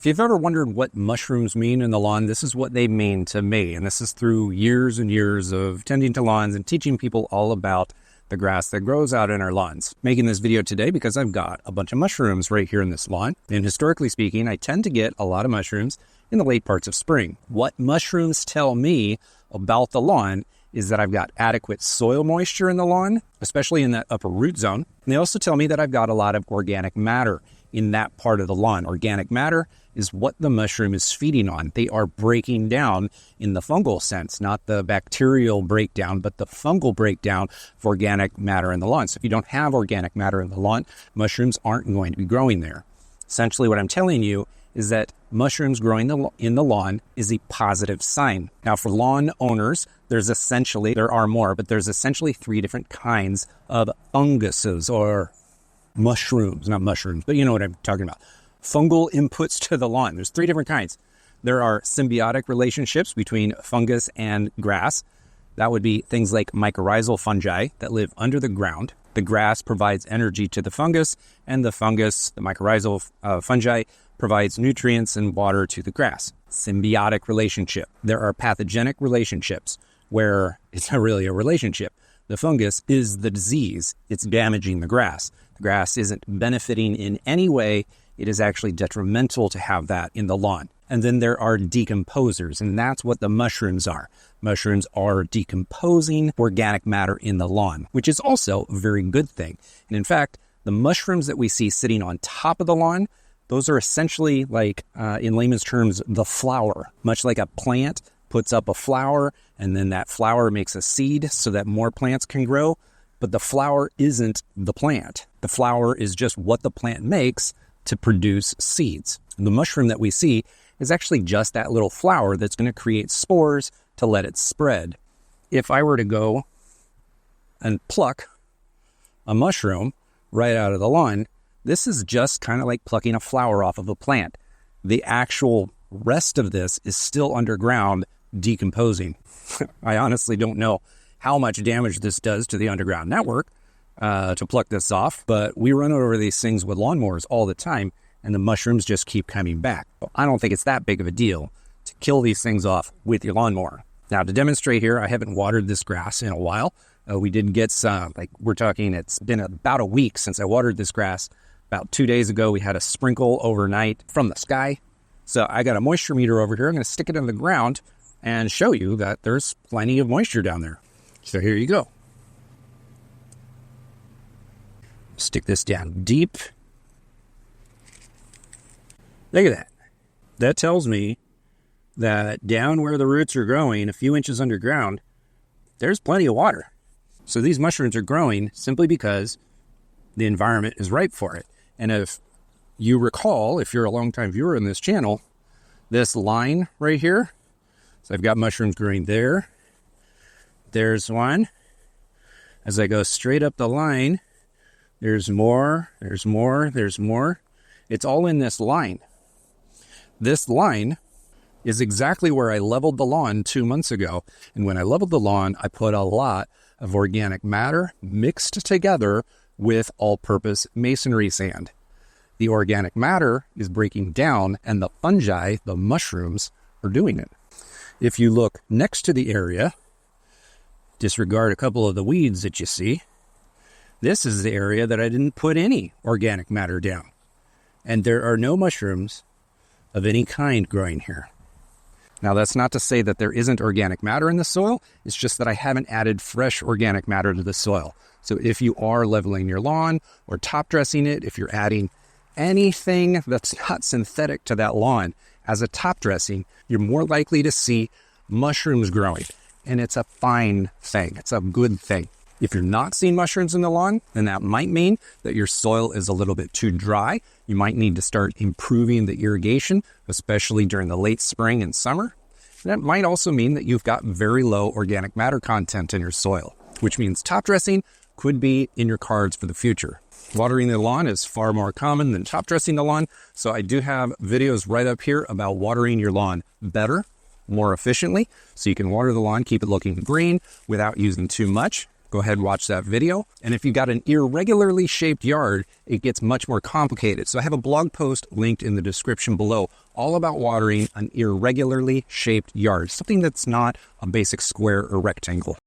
If you've ever wondered what mushrooms mean in the lawn, this is what they mean to me. And this is through years and years of tending to lawns and teaching people all about the grass that grows out in our lawns. Making this video today because I've got a bunch of mushrooms right here in this lawn. And historically speaking, I tend to get a lot of mushrooms in the late parts of spring. What mushrooms tell me about the lawn is that I've got adequate soil moisture in the lawn, especially in that upper root zone. And they also tell me that I've got a lot of organic matter in that part of the lawn. Organic matter is what the mushroom is feeding on. They are breaking down in the fungal sense, not the bacterial breakdown, but the fungal breakdown of organic matter in the lawn. So if you don't have organic matter in the lawn, mushrooms aren't going to be growing there. Essentially what I'm telling you is that mushrooms growing in the lawn is a positive sign. Now for lawn owners, there are more, but there's essentially three different kinds of funguses or mushrooms, not mushrooms, but you know what I'm talking about. Fungal inputs to the lawn. There's three different kinds. There are symbiotic relationships between fungus and grass. That would be things like mycorrhizal fungi that live under the ground. The grass provides energy to the fungus, and the fungus, the mycorrhizal fungi, provides nutrients and water to the grass. Symbiotic relationship. There are pathogenic relationships where it's not really a relationship. The fungus is the disease. It's damaging the grass. The grass isn't benefiting in any way. It is actually detrimental to have that in the lawn. And then there are decomposers, and that's what the mushrooms are. Mushrooms are decomposing organic matter in the lawn, which is also a very good thing. And in fact, the mushrooms that we see sitting on top of the lawn, those are essentially like, in layman's terms, the flower. Much like a plant puts up a flower, and then that flower makes a seed so that more plants can grow. But the flower isn't the plant. The flower is just what the plant makes to produce seeds. The mushroom that we see is actually just that little flower that's going to create spores to let it spread. If I were to go and pluck a mushroom right out of the lawn, this is just kind of like plucking a flower off of a plant. The actual rest of this is still underground decomposing. I honestly don't know how much damage this does to the underground network to pluck this off, but we run over these things with lawnmowers all the time, and the mushrooms just keep coming back. I don't think it's that big of a deal to kill these things off with your lawnmower. Now, to demonstrate here, I haven't watered this grass in a while. We did get some, it's been about a week since I watered this grass. About 2 days ago, we had a sprinkle overnight from the sky. So I got a moisture meter over here. I'm going to stick it in the ground and show you that there's plenty of moisture down there. So here you go. Stick this down deep. Look at that. That tells me that down where the roots are growing, a few inches underground, there's plenty of water. So these mushrooms are growing simply because the environment is ripe for it. And if you recall, if you're a longtime viewer in this channel, this line right here, so I've got mushrooms growing there. There's one. As I go straight up the line, there's more, there's more, there's more. It's all in this line. This line is exactly where I leveled the lawn 2 months ago. And when I leveled the lawn, I put a lot of organic matter mixed together with all-purpose masonry sand. The organic matter is breaking down, and the fungi, the mushrooms, are doing it. If you look next to the area, disregard a couple of the weeds that you see, this is the area that I didn't put any organic matter down. And there are no mushrooms of any kind growing here. Now, that's not to say that there isn't organic matter in the soil. It's just that I haven't added fresh organic matter to the soil. So if you are leveling your lawn or top dressing it, if you're adding anything that's not synthetic to that lawn as a top dressing, you're more likely to see mushrooms growing. And it's a fine thing. It's a good thing. If you're not seeing mushrooms in the lawn, then that might mean that your soil is a little bit too dry. You might need to start improving the irrigation, especially during the late spring and summer. And that might also mean that you've got very low organic matter content in your soil, which means top dressing could be in your cards for the future. Watering the lawn is far more common than top dressing the lawn, so I do have videos right up here about watering your lawn better, more efficiently, so you can water the lawn, keep it looking green without using too much. go ahead and watch that video. And if you've got an irregularly shaped yard, it gets much more complicated. So I have a blog post linked in the description below all about watering an irregularly shaped yard, something that's not a basic square or rectangle.